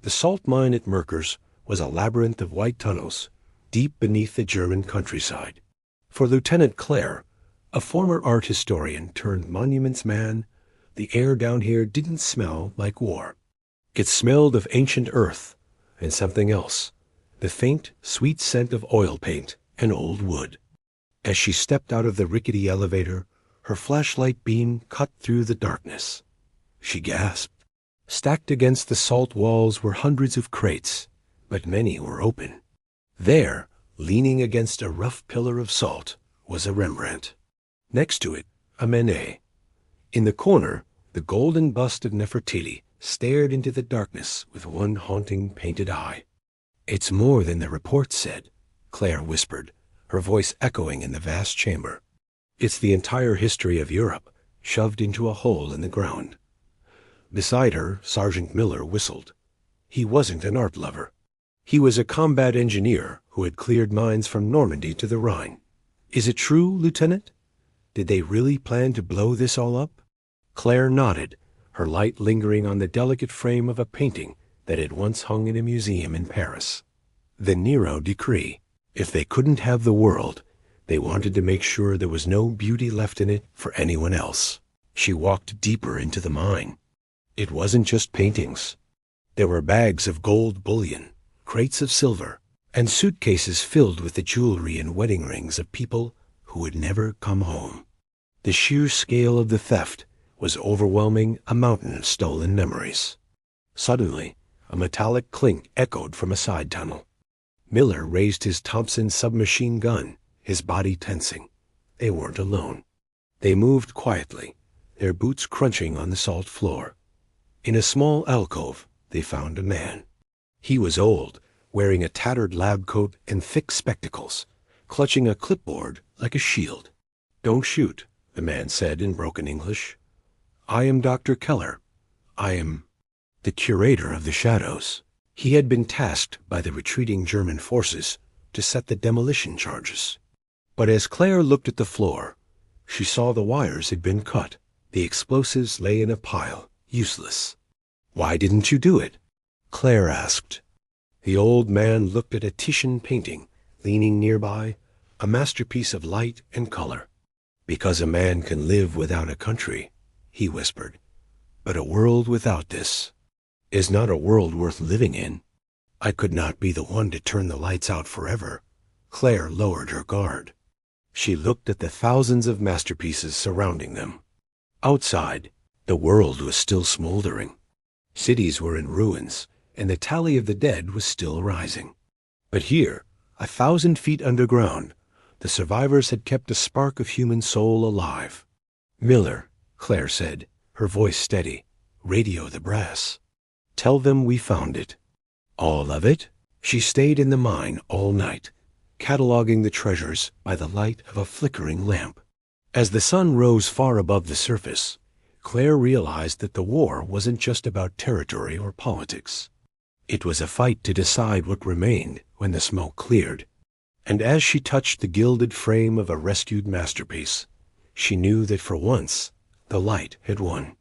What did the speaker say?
The salt mine at Merkers was a labyrinth of white tunnels deep beneath the German countryside. For Lieutenant Clare, a former art historian turned monuments man, the air down here didn't smell like war. It smelled of ancient earth and something else, the faint, sweet scent of oil paint and old wood. As she stepped out of the rickety elevator, her flashlight beam cut through the darkness. She gasped. Stacked against the salt walls were hundreds of crates, but many were open. There, leaning against a rough pillar of salt, was a Rembrandt. Next to it, a Manet. In the corner, the golden bust of Nefertiti stared into the darkness with one haunting painted eye. "It's more than the report said," Claire whispered, her voice echoing in the vast chamber. "It's the entire history of Europe, shoved into a hole in the ground." Beside her, Sergeant Miller whistled. He wasn't an art lover. He was a combat engineer who had cleared mines from Normandy to the Rhine. "Is it true, Lieutenant? Did they really plan to blow this all up?" Claire nodded, her light lingering on the delicate frame of a painting that had once hung in a museum in Paris. The Nero decree. If they couldn't have the world, they wanted to make sure there was no beauty left in it for anyone else. She walked deeper into the mine. It wasn't just paintings. There were bags of gold bullion, crates of silver, and suitcases filled with the jewelry and wedding rings of people who would never come home. The sheer scale of the theft was overwhelming a mountain of stolen memories. Suddenly, a metallic clink echoed from a side tunnel. Miller raised his Thompson submachine gun, his body tensing. They weren't alone. They moved quietly, their boots crunching on the salt floor. In a small alcove, they found a man. He was old, wearing a tattered lab coat and thick spectacles, clutching a clipboard like a shield. "Don't shoot," the man said in broken English. "I am Dr. Keller. I am the curator of the shadows." He had been tasked by the retreating German forces to set the demolition charges. But as Claire looked at the floor, she saw the wires had been cut. The explosives lay in a pile, useless. "Why didn't you do it?" Claire asked. The old man looked at a Titian painting, leaning nearby, a masterpiece of light and color. "Because a man can live without a country," he whispered. "But a world without this is not a world worth living in. I could not be the one to turn the lights out forever." Claire lowered her guard. She looked at the thousands of masterpieces surrounding them. Outside, the world was still smoldering. Cities were in ruins, and the tally of the dead was still rising. But here, 1,000 feet underground, the survivors had kept a spark of human soul alive. "Miller," Claire said, her voice steady, "radio the brass. Tell them we found it." "All of it?" She stayed in the mine all night, cataloging the treasures by the light of a flickering lamp. As the sun rose far above the surface, Claire realized that the war wasn't just about territory or politics. It was a fight to decide what remained when the smoke cleared. And as she touched the gilded frame of a rescued masterpiece, she knew that for once the light had won.